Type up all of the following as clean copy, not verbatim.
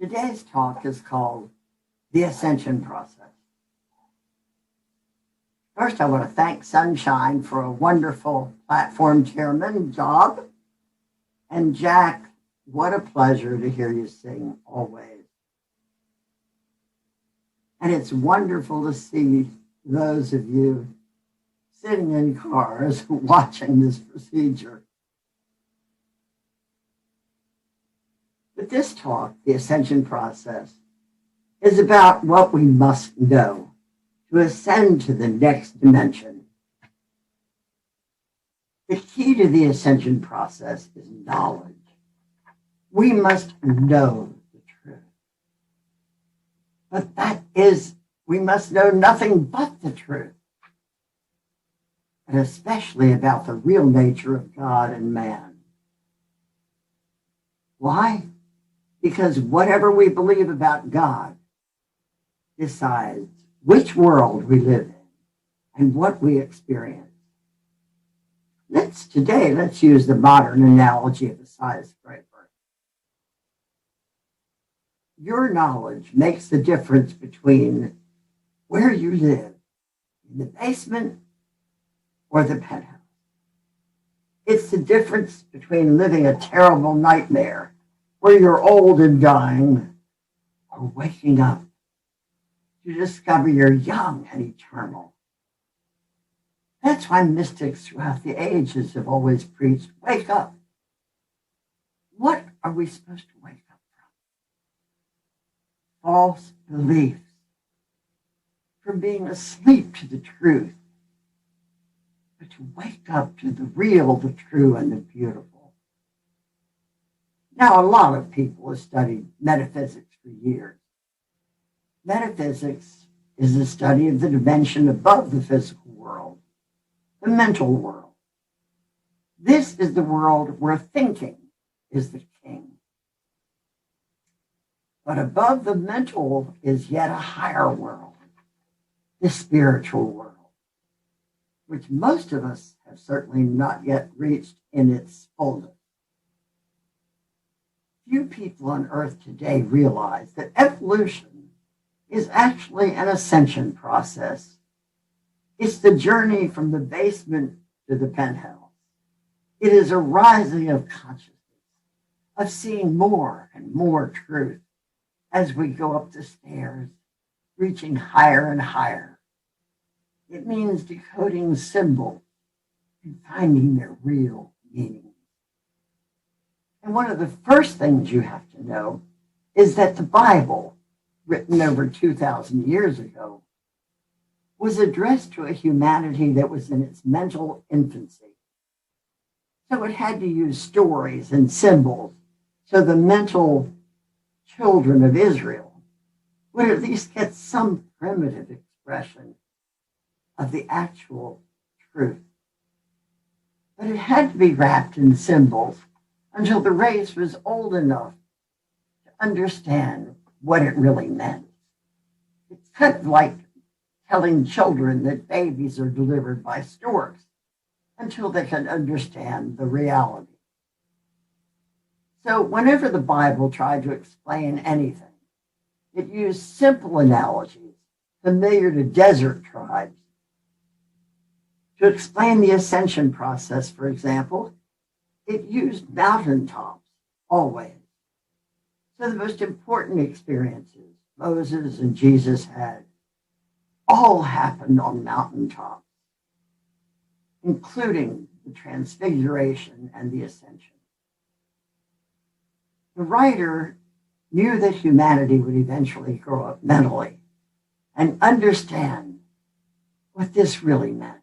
Today's talk is called The Ascension Process. First, I want to thank Sunshine for a wonderful platform chairman job. And Jack, what a pleasure to hear you sing always. And it's wonderful to see those of you sitting in cars watching this procedure. But this talk, the Ascension Process, is about what we must know to ascend to the next dimension. The key to the Ascension Process is knowledge. We must know the truth. But that is, we must know nothing but the truth, and especially about the real nature of God and man. Why? Because whatever we believe about God decides which world we live in and what we experience. Let's use the modern analogy of a skyscraper. Your knowledge makes the difference between where you live, in the basement or the penthouse. It's the difference between living a terrible nightmare where you're old and dying, or waking up to discover you're young and eternal. That's why mystics throughout the ages have always preached, wake up. What are we supposed to wake up from? False beliefs, from being asleep to the truth, but to wake up to the real, the true, and the beautiful. Now, a lot of people have studied metaphysics for years. Metaphysics is the study of the dimension above the physical world, the mental world. This is the world where thinking is the king. But above the mental is yet a higher world, the spiritual world, which most of us have certainly not yet reached in its fullness. Few people on Earth today realize that evolution is actually an ascension process. It's the journey from the basement to the penthouse. It is a rising of consciousness, of seeing more and more truth as we go up the stairs, reaching higher and higher. It means decoding symbols and finding their real meaning. And one of the first things you have to know is that the Bible, written over 2,000 years ago, was addressed to a humanity that was in its mental infancy. So it had to use stories and symbols so the mental children of Israel would at least get some primitive expression of the actual truth. But it had to be wrapped in symbols until the race was old enough to understand what it really meant. It's kind of like telling children that babies are delivered by storks until they can understand the reality. So whenever the Bible tried to explain anything, it used simple analogies familiar to desert tribes. To explain the ascension process, for example, it used mountaintops always. So the most important experiences Moses and Jesus had all happened on mountaintops, including the transfiguration and the ascension. The writer knew that humanity would eventually grow up mentally and understand what this really meant.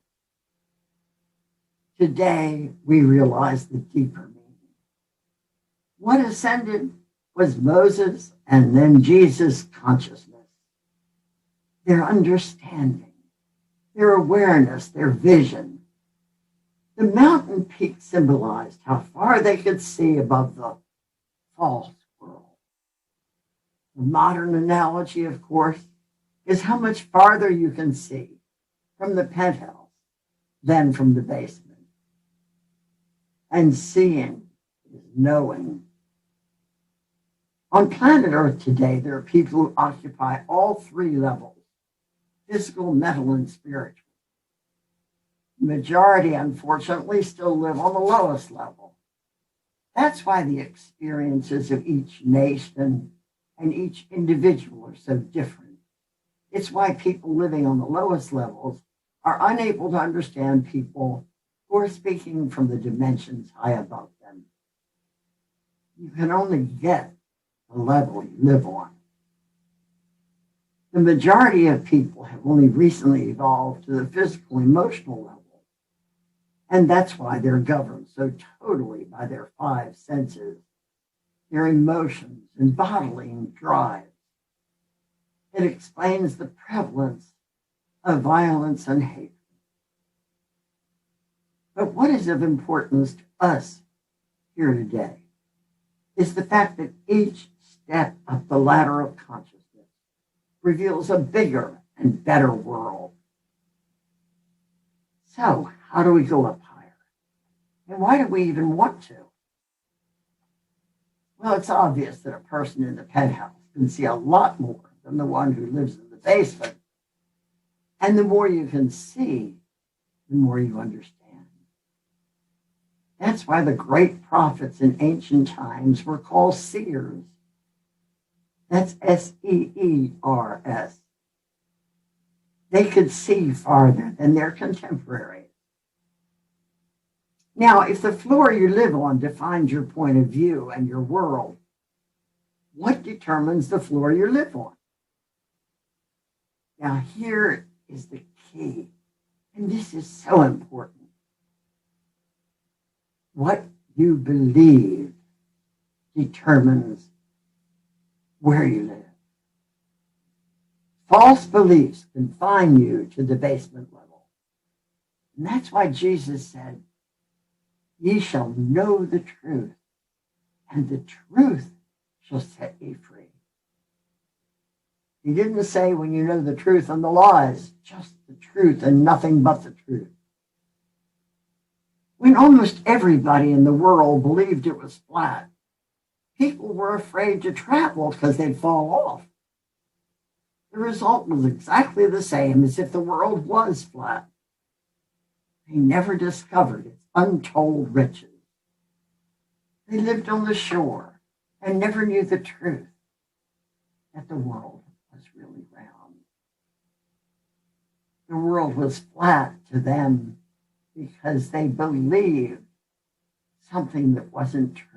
Today, we realize the deeper meaning. What ascended was Moses and then Jesus' consciousness, their understanding, their awareness, their vision. The mountain peak symbolized how far they could see above the false world. The modern analogy, of course, is how much farther you can see from the penthouse than from the basement. And seeing is knowing. On planet Earth today, there are people who occupy all three levels: physical, mental, and spiritual. The majority, unfortunately, still live on the lowest level. That's why the experiences of each nation and each individual are so different. It's why people living on the lowest levels are unable to understand people who are speaking from the dimensions high above them. You can only get the level you live on. The majority of people have only recently evolved to the physical, emotional level. And that's why they're governed so totally by their five senses, their emotions and bodily drives. It explains the prevalence of violence and hatred. But what is of importance to us here today is the fact that each step up the ladder of consciousness reveals a bigger and better world. So, how do we go up higher? And why do we even want to? Well, it's obvious that a person in the penthouse can see a lot more than the one who lives in the basement. And the more you can see, the more you understand. That's why the great prophets in ancient times were called seers. That's S-E-E-R-S. They could see farther than their contemporaries. Now, if the floor you live on defines your point of view and your world, what determines the floor you live on? Now, here is the key, and this is so important. What you believe determines where you live. False beliefs confine you to the basement level. And that's why Jesus said, "Ye shall know the truth, and the truth shall set ye free." He didn't say when you know the truth and the lies, just the truth and nothing but the truth. When almost everybody in the world believed it was flat, people were afraid to travel because they'd fall off. The result was exactly the same as if the world was flat. They never discovered its untold riches. They lived on the shore and never knew the truth that the world was really round. The world was flat to them because they believed something that wasn't true.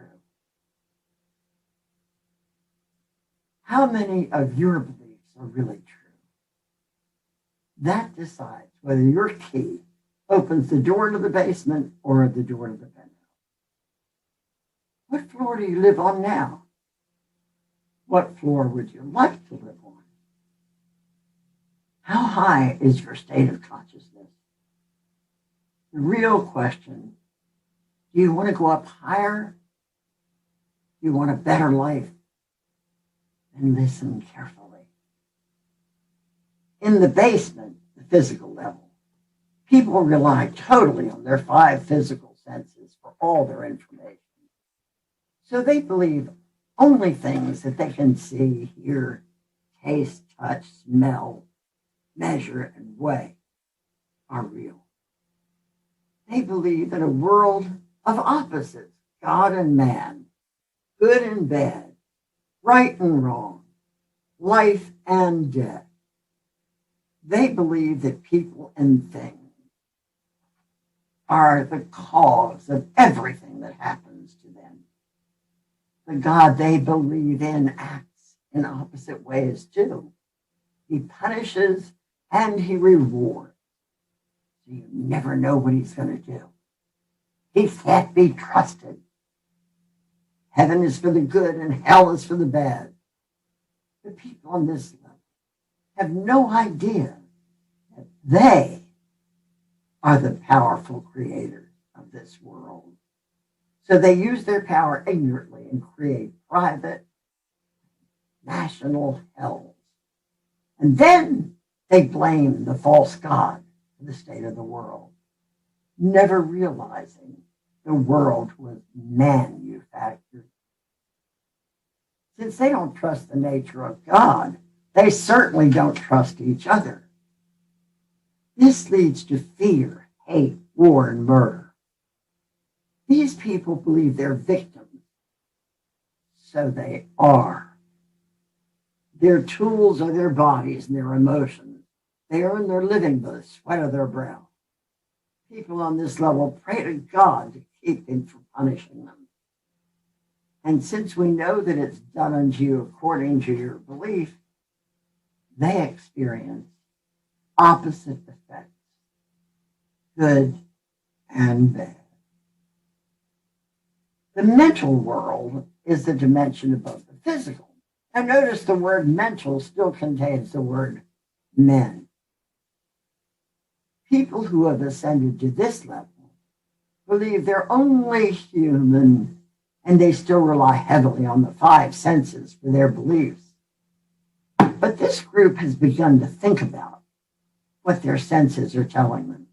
How many of your beliefs are really true? That decides whether your key opens the door to the basement or the door to the penthouse. What floor do you live on now? What floor would you like to live on? How high is your state of consciousness? The real question, do you want to go up higher? Do you want a better life? And listen carefully. In the basement, the physical level, people rely totally on their five physical senses for all their information. So they believe only things that they can see, hear, taste, touch, smell, measure, and weigh are real. They believe in a world of opposites, God and man, good and bad, right and wrong, life and death. They believe that people and things are the cause of everything that happens to them. The God they believe in acts in opposite ways too. He punishes and he rewards. So you never know what he's going to do. He can't be trusted. Heaven is for the good and hell is for the bad. The people on this level have no idea that they are the powerful creators of this world. So they use their power ignorantly and create private, national hells. And then they blame the false God for the state of the world, never realizing the world was manufactured. Since they don't trust the nature of God, they certainly don't trust each other. This leads to fear, hate, war, and murder. These people believe they're victims, so they are. Their tools are their bodies and their emotions. They earn their living by the sweat of their brow. People on this level pray to God to keep him from punishing them. And since we know that it's done unto you according to your belief, they experience opposite effects, good and bad. The mental world is the dimension above the physical. Now notice the word mental still contains the word men. People who have ascended to this level believe they're only human, and they still rely heavily on the five senses for their beliefs. But this group has begun to think about what their senses are telling them.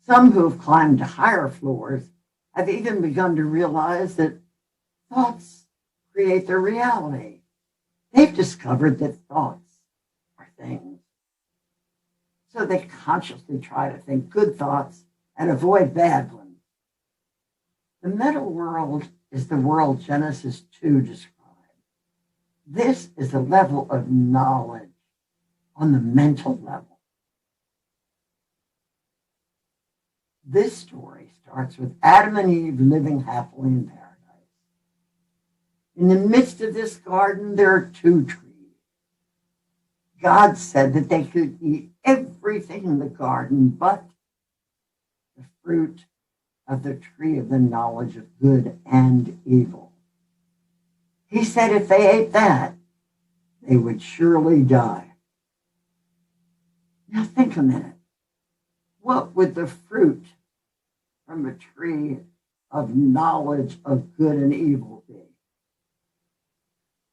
Some who have climbed to higher floors have even begun to realize that thoughts create their reality. They've discovered that thoughts are things. So they consciously try to think good thoughts and avoid bad ones. The mental world is the world Genesis 2 described. This is a level of knowledge on the mental level. This story starts with Adam and Eve living happily in paradise. In the midst of this garden, there are two trees. God said that they could eat everything in the garden but the fruit of the tree of the knowledge of good and evil. He said if they ate that, they would surely die. Now think a minute. What would the fruit from a tree of knowledge of good and evil be?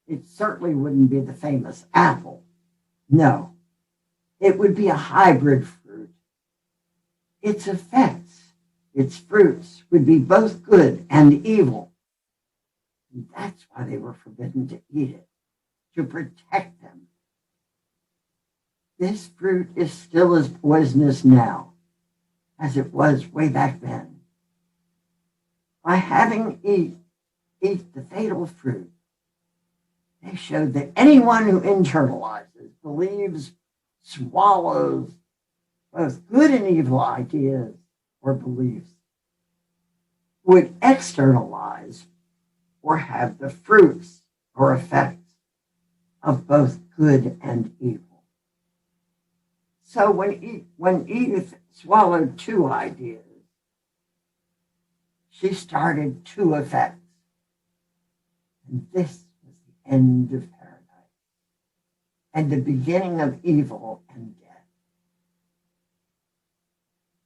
It certainly wouldn't be the famous apple. No, it would be a hybrid fruit. Its effects, its fruits, would be both good and evil. And that's why they were forbidden to eat it, to protect them. This fruit is still as poisonous now as it was way back then. By having eat the fatal fruit, they showed that anyone who internalizes, believes, swallows both good and evil ideas or beliefs, would externalize or have the fruits or effects of both good and evil. So when Eve swallowed two ideas, she started two effects. And this was the end of paradise and the beginning of evil and death.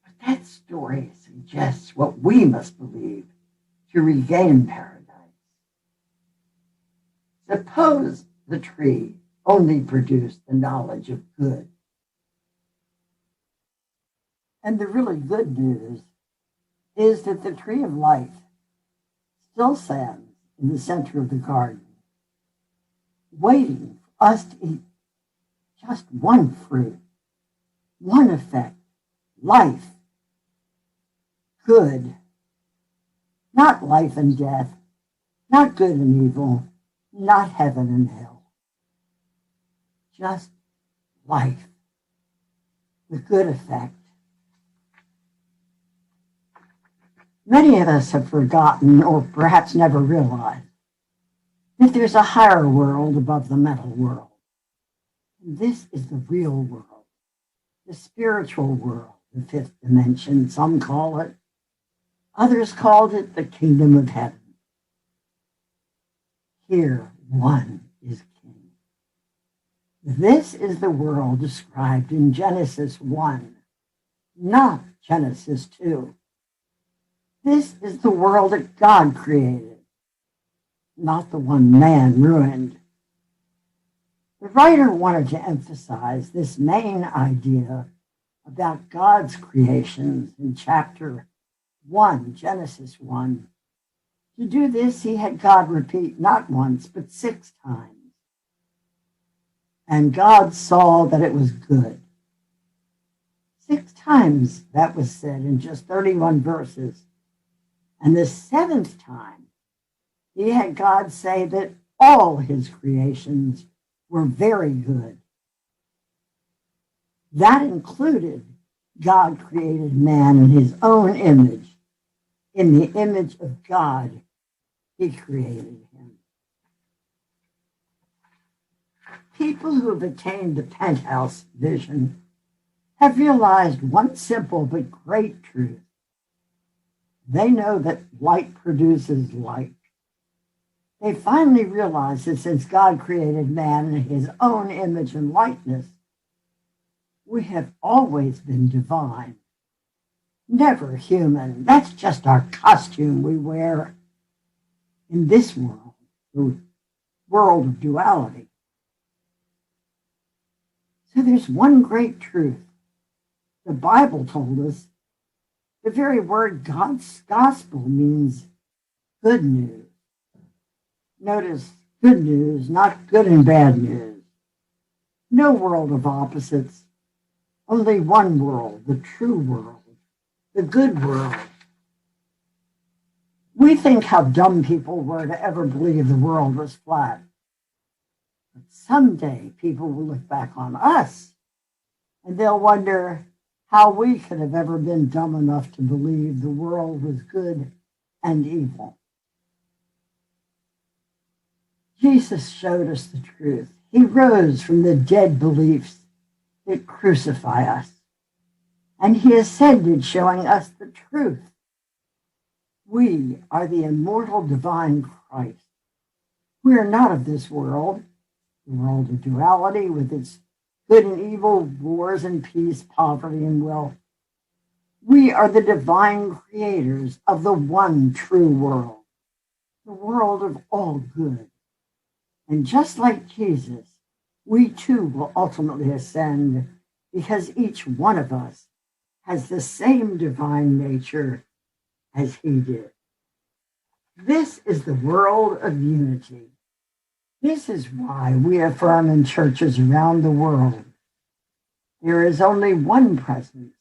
But that story suggests what we must believe to regain paradise. Suppose the tree only produced the knowledge of good. And the really good news is that the tree of life still stands in the center of the garden, waiting for us to eat just one fruit, one effect, life, good, not life and death, not good and evil, not heaven and hell, just life, the good effect. Many of us have forgotten, or perhaps never realized, that there's a higher world above the mental world. And this is the real world, the spiritual world, the fifth dimension, some call it. Others called it the kingdom of heaven. Here, one is king. This is the world described in Genesis 1, not Genesis 2. This is the world that God created, not the one man ruined. The writer wanted to emphasize this main idea about God's creations in chapter 1, Genesis 1, To do this, he had God repeat not once, but 6 times. And God saw that it was good. 6 times that was said in just 31 verses. And the 7th time, he had God say that all his creations were very good. That included God created man in his own image. In the image of God, he created him. People who have attained the penthouse vision have realized one simple but great truth. They know that light produces light. They finally realize that since God created man in his own image and likeness, we have always been divine, never human. That's just our costume we wear in this world, the world of duality. So there's one great truth. The Bible told us the very word God's gospel means good news. Notice good news, not good and bad news. No world of opposites. Only one world, the true world, the good world. We think how dumb people were to ever believe the world was flat. But someday people will look back on us and they'll wonder how we could have ever been dumb enough to believe the world was good and evil. Jesus showed us the truth. He rose from the dead beliefs that crucify us. And he ascended, showing us the truth. We are the immortal divine Christ. We are not of this world, the world of duality with its good and evil, wars and peace, poverty and wealth. We are the divine creators of the one true world, the world of all good. And just like Jesus, we too will ultimately ascend because each one of us has the same divine nature as he did. This is the world of unity. This is why we affirm in churches around the world there is only one presence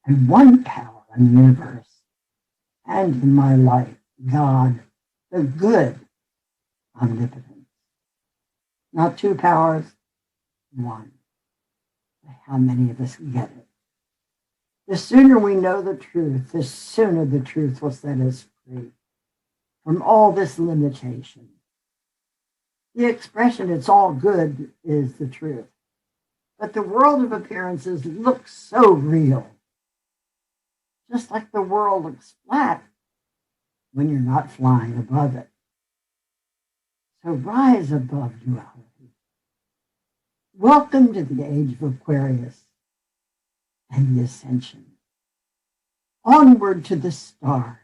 and one power in the universe and in my life, God, the good omnipotence. Not 2 powers, 1. How many of us get it? The sooner we know the truth, the sooner the truth will set us free from all this limitation. The expression, it's all good, is the truth. But the world of appearances looks so real. Just like the world looks flat when you're not flying above it. So rise above duality. Welcome to the age of Aquarius and the Ascension. Onward to the stars.